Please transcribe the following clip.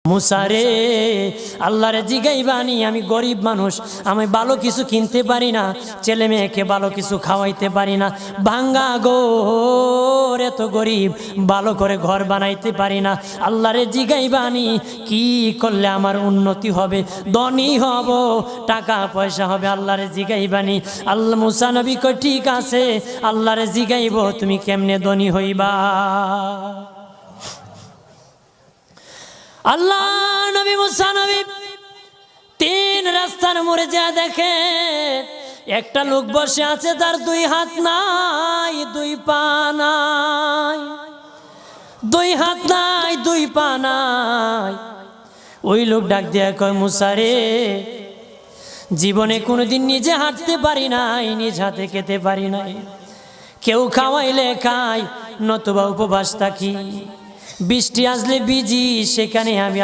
মুসারে আল্লাহরে জিগাইবানি, আমি গরিব মানুষ, আমি ভালো কিছু কিনতে পারি না, ছেলে মেয়েকে ভালো কিছু খাওয়াইতে পারি না, ভাঙ্গা ঘর, এত গরিব, ভালো করে ঘর বানাইতে পারি না। আল্লাহরে জিগাইবানি কি করলে আমার উন্নতি হবে, ধনী হব, টাকা পয়সা হবে। আল্লাহরে জিগাইবানি। আল্লাহ মুসা নবী কই ঠিক আছে, আল্লাহরে জিগাইব তুমি কেমনে ধনী হইবা। আল্লাহ নবী মুসা নবী তিন রাস্তার মোড়ে যা দেখে একটা লোক বসে আছে, তার দুই হাত নাই, দুই পা নাই, দুই হাত নাই, দুই পা নাই। ওই লোক ডাক দিয়া কয়, মুসা রে, জীবনে কোনোদিন নিজে হাঁটতে পারি নাই, নিজ হাতে খেতে পারি নাই, কেউ খাওয়াইলে খাই, নতুবা উপবাস থাকি, বৃষ্টি আসলে ভিজি, সেখানে আমি